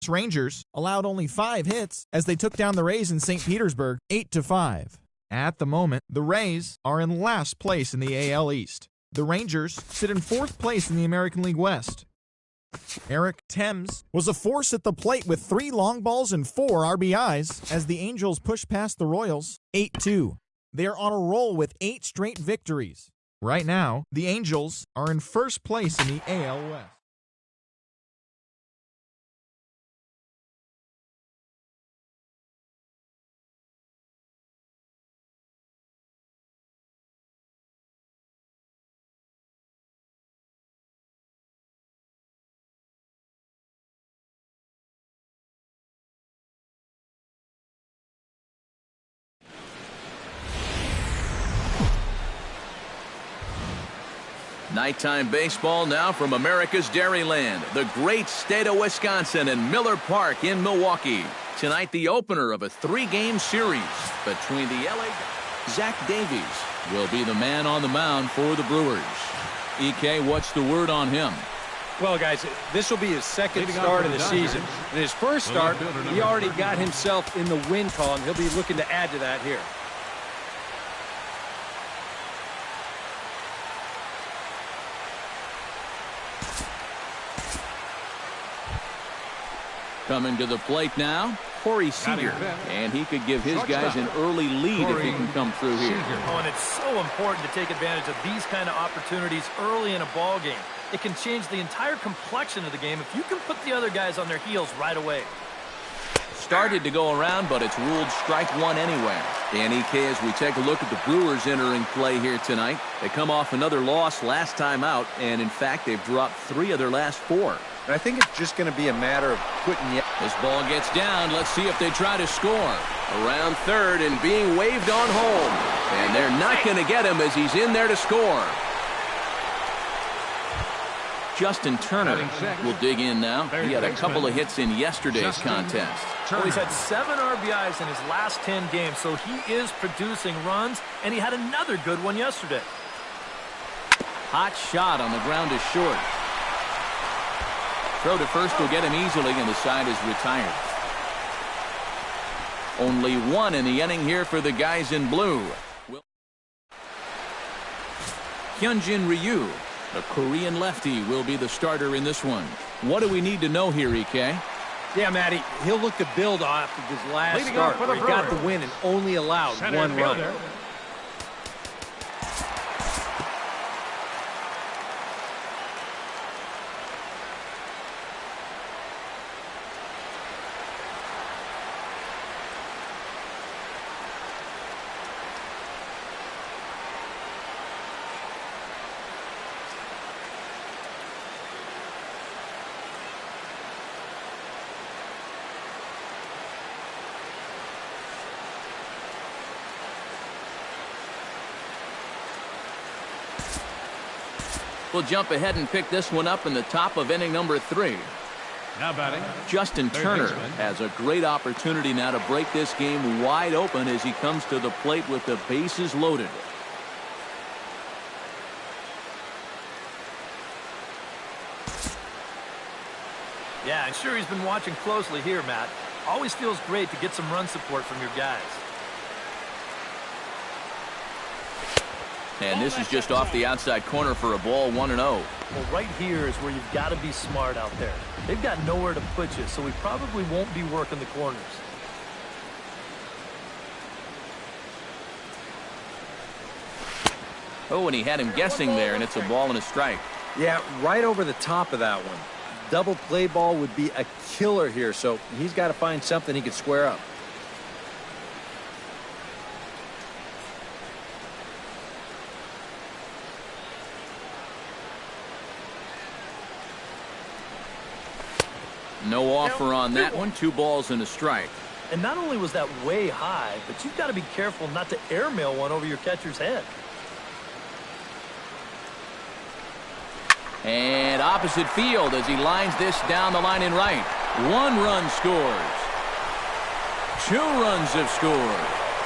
Rangers allowed only 5 hits as they took down the Rays in St. Petersburg 8-5. At the moment, the Rays are in last place in the AL East. The Rangers sit in 4th place in the American League West. Eric Thames was a force at the plate with 3 long balls and 4 RBIs as the Angels pushed past the Royals 8-2. They are on a roll with 8 straight victories. Right now, the Angels are in 1st place in the AL West. Nighttime baseball now from America's Dairyland, the great state of Wisconsin, and Miller Park in Milwaukee. Tonight, the opener of a 3-game series between the LA. Zach Davies will be the man on the mound for the Brewers. EK, what's the word on him? Well, guys, this will be his 2nd start of the season. In his 1st start, he already got himself in the win column. He'll be looking to add to that here. Coming to the plate now, Corey Seager, and he could give his guys an early lead if he can come through here. Oh, and it's so important to take advantage of these kind of opportunities early in a ball game. It can change the entire complexion of the game if you can put the other guys on their heels right away. Started to go around, but it's ruled strike 1 anyway. And EK, as we take a look at the Brewers entering play here tonight, they come off another loss last time out, and in fact, they've dropped 3 of their last 4. And I think it's just going to be a matter of putting you. This ball gets down. Let's see if they try to score. Around third and being waved on home. And they're not going to get him as he's in there to score. Justin Turner will dig in now. He had a couple of hits in yesterday's contest. Well, he's had 7 RBIs in his last 10 games, so he is producing runs, and he had another good one yesterday. Hot shot on the ground is short. Throw to first will get him easily, and the side is retired. Only 1 in the inning here for the guys in blue. Hyunjin Ryu, the Korean lefty, will be the starter in this one. What do we need to know here, EK? Yeah, Matty, he'll look to build off of his last start where he got the win and only allowed 1 run. We'll jump ahead and pick this one up in the top of inning number 3. Now batting, Justin Turner has a great opportunity now to break this game wide open as he comes to the plate with the bases loaded. Yeah, I'm sure he's been watching closely here, Matt. Always feels great to get some run support from your guys. And this is just off the outside corner for a ball, 1-0. Well, right here is where you've got to be smart out there. They've got nowhere to put you, so we probably won't be working the corners. Oh, and he had him guessing there, and it's a ball and a strike. Yeah, right over the top of that one. Double play ball would be a killer here, so he's got to find something he can square up. No offer on that one. 2 balls and a strike. And not only was that way high, but you've got to be careful not to airmail one over your catcher's head. And opposite field as he lines this down the line in right. 1 run scores. 2 runs have scored.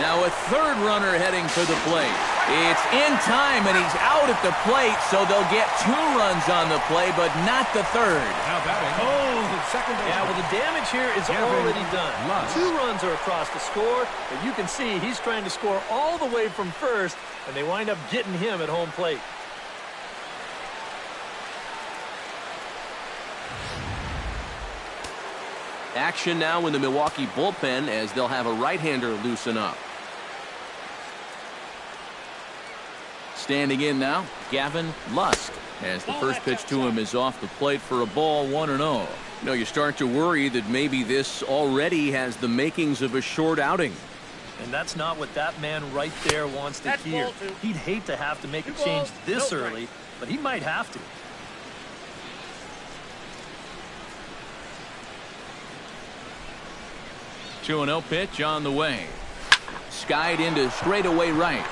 Now a 3rd runner heading for the plate. It's in time, and he's out at the plate, so they'll get 2 runs on the play, but not the third. Now batting. Oh, second base. Yeah, well, the damage here is already done. 2 runs are across the score, but you can see he's trying to score all the way from first, and they wind up getting him at home plate. Action now in the Milwaukee bullpen as they'll have a right-hander loosen up. Standing in now, Gavin Lusk, as the first pitch to him is off the plate for a ball, 1-0. You know, you start to worry that maybe this already has the makings of a short outing. And that's not what that man right there wants to hear. He'd hate to have to make a change this early, but he might have to. Two 2-0 pitch on the way. Skied into straightaway right.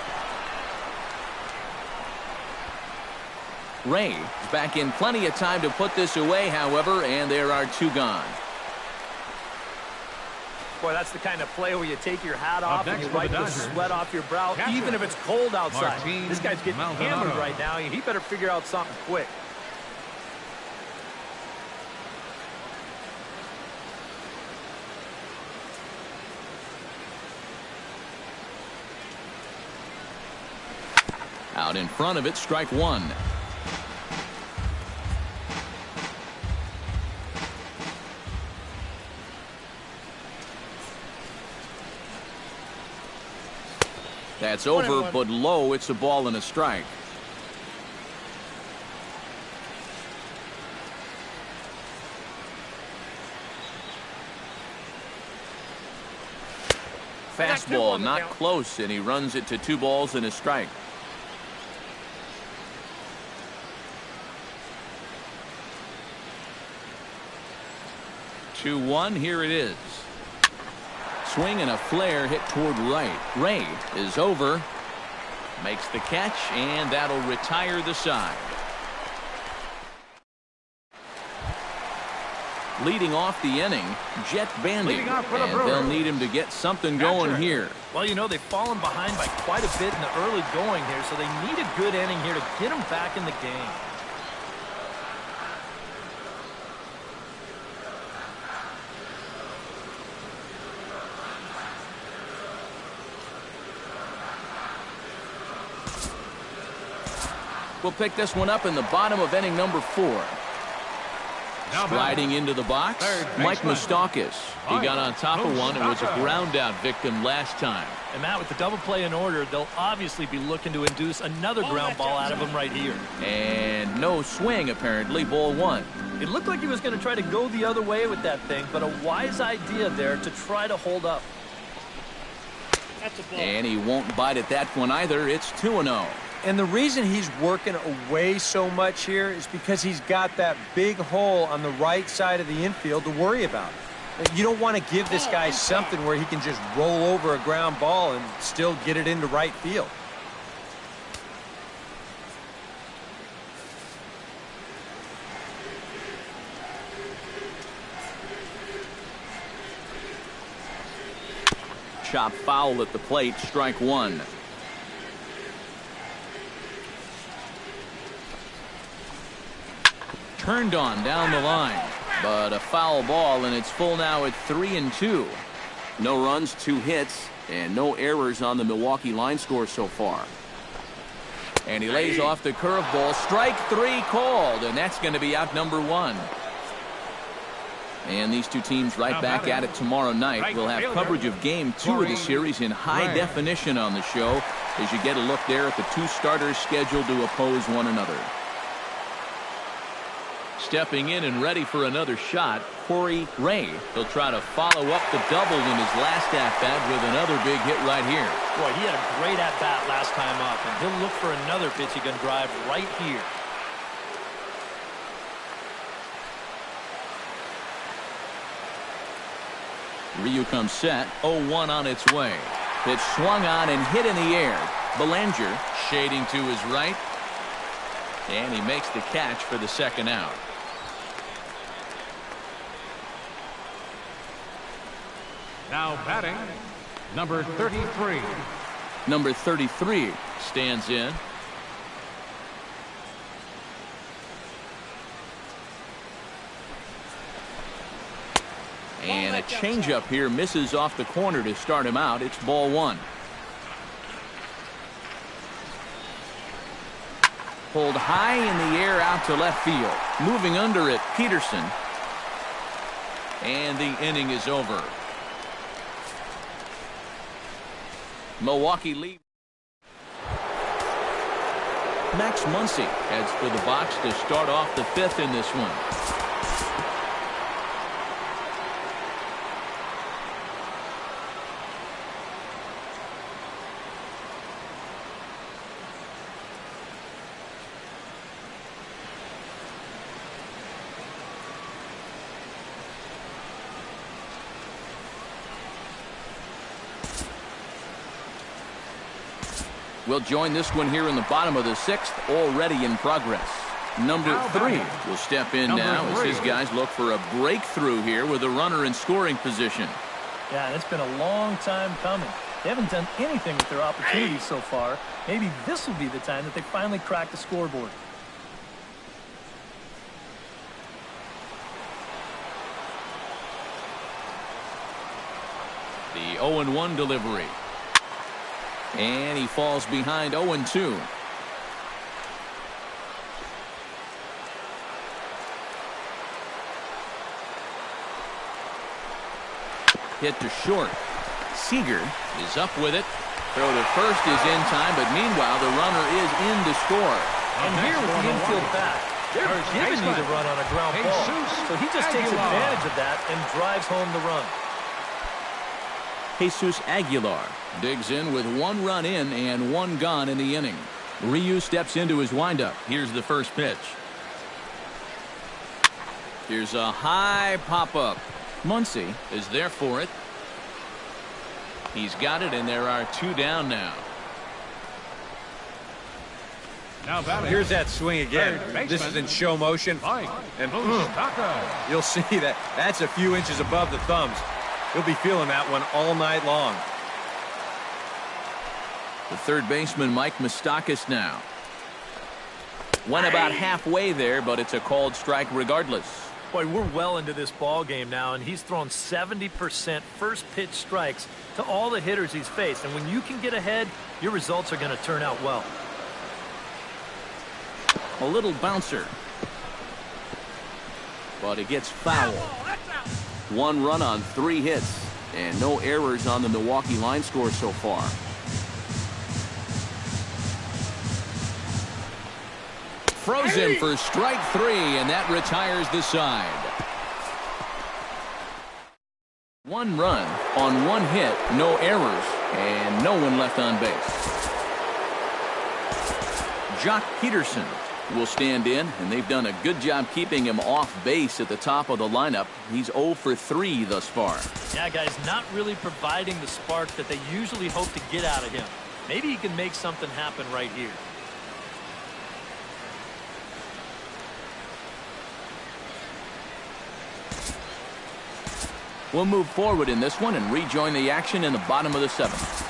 Ray is back in plenty of time to put this away, however, and there are 2 gone. Boy, that's the kind of play where you take your hat off and you wipe the sweat off your brow, even if it's cold outside. This guy's getting hammered right now. He better figure out something quick. Out in front of it, strike 1. That's over, but low. It's a ball and a strike. Fastball not close, and he runs it to 2 balls and a strike. Two 2-1, here it is. Swing and a flare hit toward right. Ray is over. Makes the catch, and that'll retire the side. Leading off the inning, Jet Bandy, and they'll need him to get something going here. Well, you know, they've fallen behind by quite a bit in the early going here, so they need a good inning here to get them back in the game. We'll pick this one up in the bottom of inning number 4. Striding into the box, Mike Moustakas. He got on top of one and was a ground-out victim last time. And Matt, with the double play in order, they'll obviously be looking to induce another ground ball out of him right here. And no swing, apparently, ball 1. It looked like he was going to try to go the other way with that thing, but a wise idea there to try to hold up. And he won't bite at that one either. It's 2-0. And the reason he's working away so much here is because he's got that big hole on the right side of the infield to worry about. You don't want to give this guy something where he can just roll over a ground ball and still get it into right field. Chop foul at the plate, strike 1. Turned on down the line, but a foul ball, and it's full now at 3-2. No runs, 2 hits, and no errors on the Milwaukee line score so far. And he lays off the curveball. Strike 3 called, and that's going to be out number 1. And these 2 teams right back at it tomorrow night. We'll have coverage of game 2 of the series in high definition on the show as you get a look there at the 2 starters scheduled to oppose one another. Stepping in and ready for another shot, Corey Ray. He'll try to follow up the double in his last at-bat with another big hit right here. Boy, he had a great at-bat last time up, and he'll look for another pitch he can drive right here. Ryu comes set, 0-1 on its way. Pitch swung on and hit in the air. Belanger shading to his right, and he makes the catch for the second out. Now batting, number 33. Number 33 stands in. And a changeup here misses off the corner to start him out. It's ball one. Pulled high in the air out to left field. Moving under it, Peterson. And the inning is over. Milwaukee lead. Max Muncy heads for the box to start off the fifth in this one. We'll join this one here in the bottom of the sixth, already in progress. Number 3 will step in now as his guys look for a breakthrough here with a runner in scoring position. Yeah, and it's been a long time coming. They haven't done anything with their opportunities so far. Maybe this will be the time that they finally crack the scoreboard. The 0-1 delivery. And he falls behind 0-2. Hit to short. Seager is up with it. Throw to first is in time, but meanwhile the runner is in to score. And here with the infield back, they're giving you the run on a ground ball. So he just takes advantage of that and drives home the run. Jesus Aguilar digs in with 1 run in and 1 gone in the inning. Ryu steps into his windup. Here's the first pitch. Here's a high pop-up. Muncy is there for it. He's got it, and there are 2 down now. Here's that swing again. This is in show motion. And you'll see that that's a few inches above the thumbs. He'll be feeling that one all night long. The third baseman, Mike Moustakas, now. Went about halfway there, but it's a called strike regardless. Boy, we're well into this ball game now, and he's thrown 70% first pitch strikes to all the hitters he's faced. And when you can get ahead, your results are going to turn out well. A little bouncer. But it gets foul. 1 run on 3 hits, and no errors on the Milwaukee line score so far. Frozen for strike 3, and that retires the side. 1 run on 1 hit, no errors, and no one left on base. Jock Peterson will stand in, and they've done a good job keeping him off base at the top of the lineup. He's 0 for 3 thus far. Yeah, guys, not really providing the spark that they usually hope to get out of him. Maybe he can make something happen right here. We'll move forward in this one and rejoin the action in the bottom of the 7th.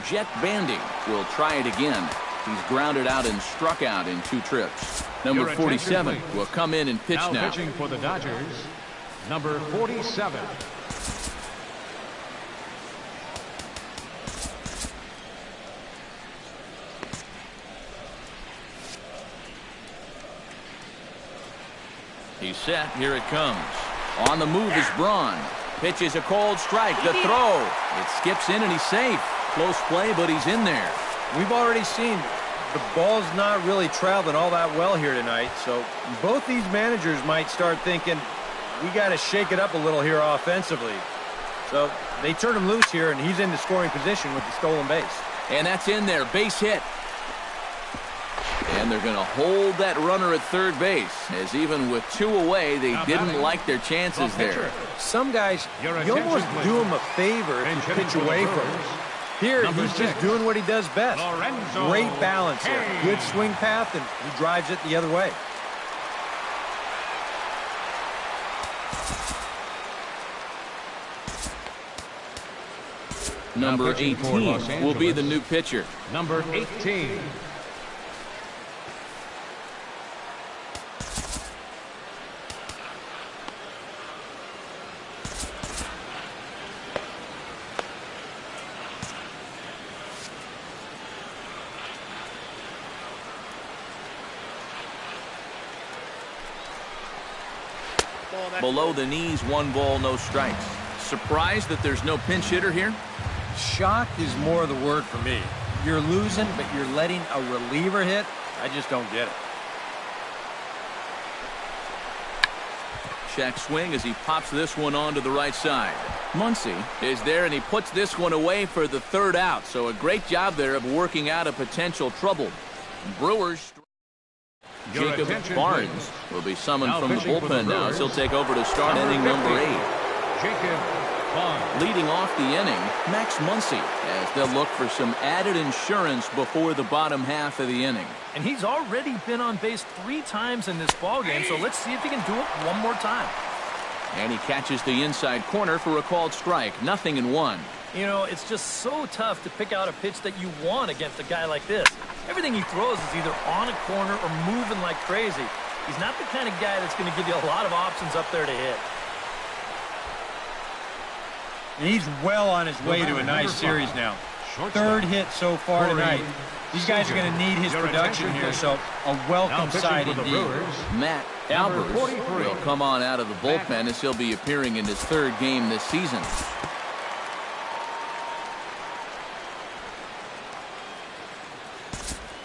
Jet Bandy will try it again. He's grounded out and struck out in 2 trips. Number 47 will come in and pitch now. Pitching for the Dodgers, number 47. He's set. Here it comes. On the move is Braun. Pitches a cold strike. The throw. It skips in and he's safe. Close play, but he's in there. We've already seen the ball's not really traveling all that well here tonight, so both these managers might start thinking, we got to shake it up a little here offensively. So they turn him loose here, and he's in the scoring position with the stolen base. And that's in there. Base hit. And they're going to hold that runner at third base, as even with 2 away, they didn't like their chances there. Some guys, you almost do him a favor if you pitch away from him. Here, he's just doing what he does best. Great balance here. Good swing path, and he drives it the other way. Number pitching for 18 Los will be Angeles. the new pitcher. Number 18. Below the knees, 1 ball, no strikes. Surprised that there's no pinch hitter here? Shocked is more the word for me. You're losing, but you're letting a reliever hit? I just don't get it. Check swing as he pops this one onto the right side. Muncy is there, and he puts this one away for the 3rd out. So a great job there of working out a potential trouble. Brewers. Your Jacob attention, Barnes please. will be summoned Now from the pitching for the bullpen now, Brewers, as he'll take over to start inning number 8. Jacob Barnes. Leading off the inning, Max Muncy, as they'll look for some added insurance before the bottom half of the inning. And he's already been on base 3 times in this ballgame, so let's see if he can do it one more time. And he catches the inside corner for a called strike. 0-1. You know, it's just so tough to pick out a pitch that you want against a guy like this. Everything he throws is either on a corner or moving like crazy. He's not the kind of guy that's going to give you a lot of options up there to hit. And he's well on his way to a nice series now. 3rd hit so far tonight. These guys are going to need his production here, so a welcome sight indeed. Matt Albers will come on out of the bullpen as he'll be appearing in his 3rd game this season.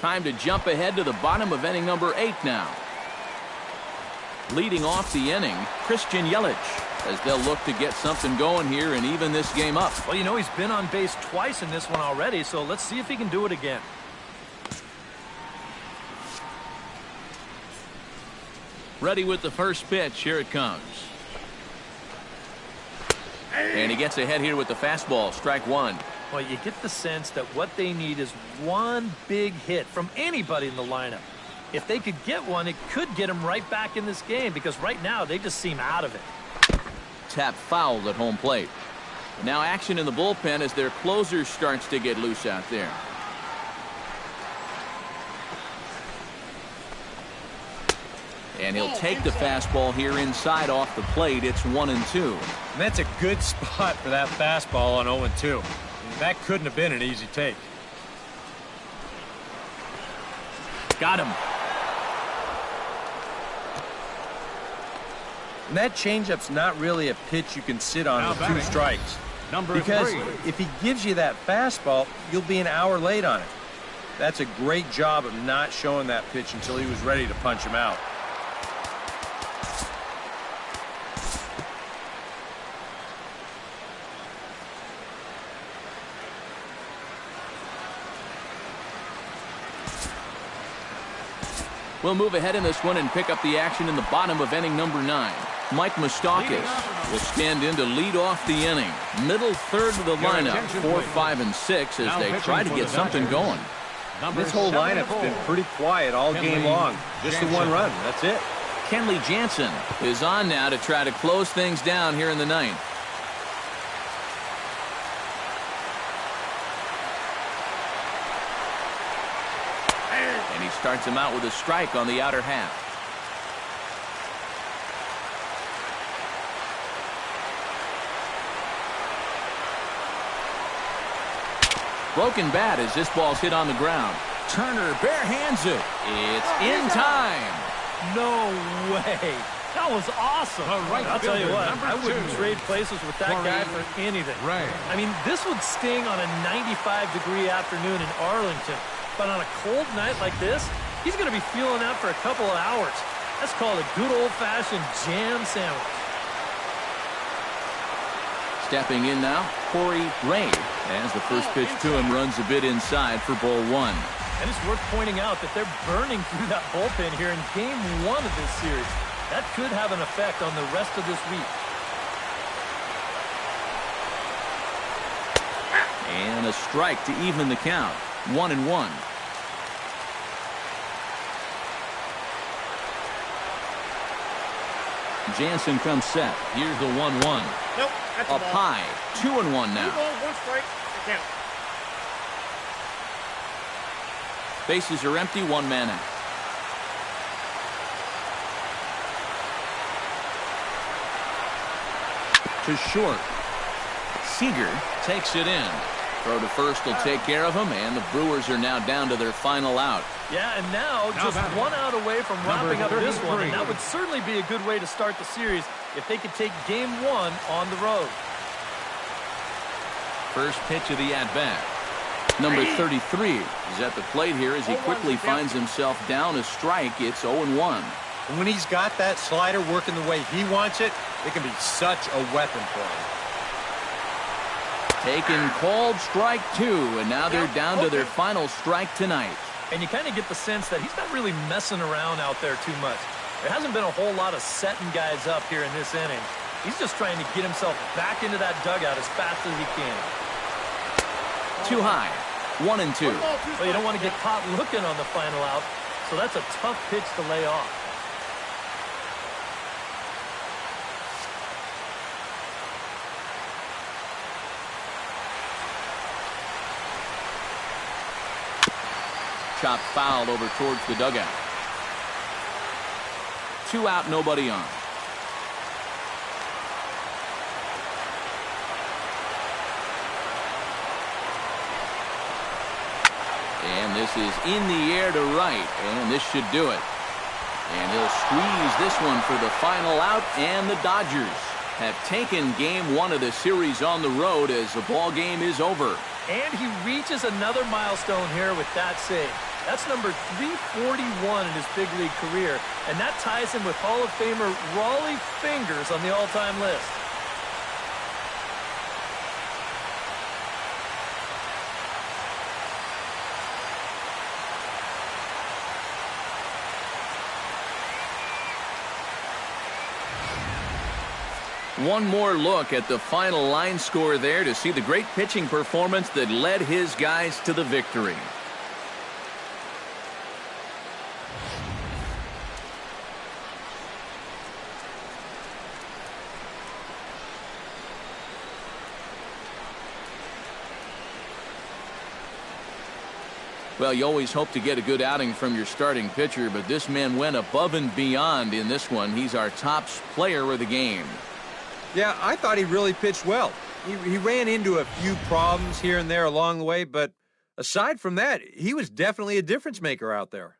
Time to jump ahead to the bottom of inning number 8 now. Leading off the inning, Christian Yelich, as they'll look to get something going here and even this game up. Well, you know, he's been on base twice in this one already, so let's see if he can do it again. Ready with the first pitch. Here it comes. And he gets ahead here with the fastball. Strike 1. Well, you get the sense that what they need is one big hit from anybody in the lineup. If they could get one, it could get them right back in this game, because right now they just seem out of it. Tap fouled at home plate. Now action in the bullpen as their closer starts to get loose out there. And he'll take the fastball here inside off the plate. It's 1-2. And that's a good spot for that fastball on 0-2. That couldn't have been an easy take. Got him. And that changeup's not really a pitch you can sit on with 2 strikes. Because if he gives you that fastball, you'll be an hour late on it. That's a great job of not showing that pitch until he was ready to punch him out. We'll move ahead in this one and pick up the action in the bottom of inning number 9. Mike Moustakas will stand in to lead off the inning. Middle 3rd of the lineup, 4, 5, and 6 as they try to get something going. This whole lineup's been pretty quiet all game long. Just the 1 run. That's it. Kenley Jansen is on now to try to close things down here in the 9th. And he starts him out with a strike on the outer half. Broken bat as this ball's hit on the ground. Turner bare hands it. It's in time. No way. That was awesome. I'll tell you what, I wouldn't trade places with that guy for anything. Right. I mean, this would sting on a 95-degree afternoon in Arlington. But on a cold night like this, he's going to be feeling that for a couple of hours. That's called a good old-fashioned jam sandwich. Stepping in now, Corey Ray, as the first pitch to him runs a bit inside for ball 1. And it's worth pointing out that they're burning through that bullpen here in game 1 of this series. That could have an effect on the rest of this week. And a strike to even the count. 1-1. Jansen comes set. Here's the 1-1. Nope, that's Up high. 2-1 now. 2 balls, 1 strike. Bases are empty, one man out. To short. Seager takes it in. Throw to first will take care of him, and the Brewers are now down to their final out. Yeah, and now just one out away from wrapping up this one, and that would certainly be a good way to start the series if they could take game one on the road. First pitch of the at-bat. Number 33 is at the plate here as he quickly finds himself down a strike. It's 0-1. And when he's got that slider working the way he wants it, it can be such a weapon for him. Taken, called, strike two, and now they're down to their final strike tonight. And you kind of get the sense that he's not really messing around out there too much. There hasn't been a whole lot of setting guys up here in this inning. He's just trying to get himself back into that dugout as fast as he can. Too high. 1-2. Well, you don't want to get caught looking on the final out, so that's a tough pitch to lay off. Chopped foul over towards the dugout. 2 out, nobody on. And this is in the air to right, and this should do it. And he'll squeeze this one for the final out, and the Dodgers have taken game one of the series on the road as the ball game is over. And he reaches another milestone here with that save. That's number 341 in his big league career, and that ties him with Hall of Famer Raleigh Fingers on the all-time list. One more look at the final line score there to see the great pitching performance that led his guys to the victory. Well, you always hope to get a good outing from your starting pitcher, but this man went above and beyond in this one. He's our top player of the game. Yeah, I thought he really pitched well. He ran into a few problems here and there along the way, but aside from that, he was definitely a difference maker out there.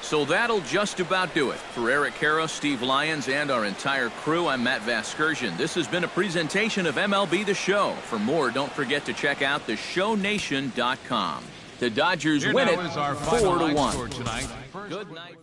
So that'll just about do it. For Eric Karros, Steve Lyons, and our entire crew, I'm Matt Vasgersian. This has been a presentation of MLB The Show. For more, don't forget to check out theshownation.com. The Dodgers win it 4-1. Good night. Good night.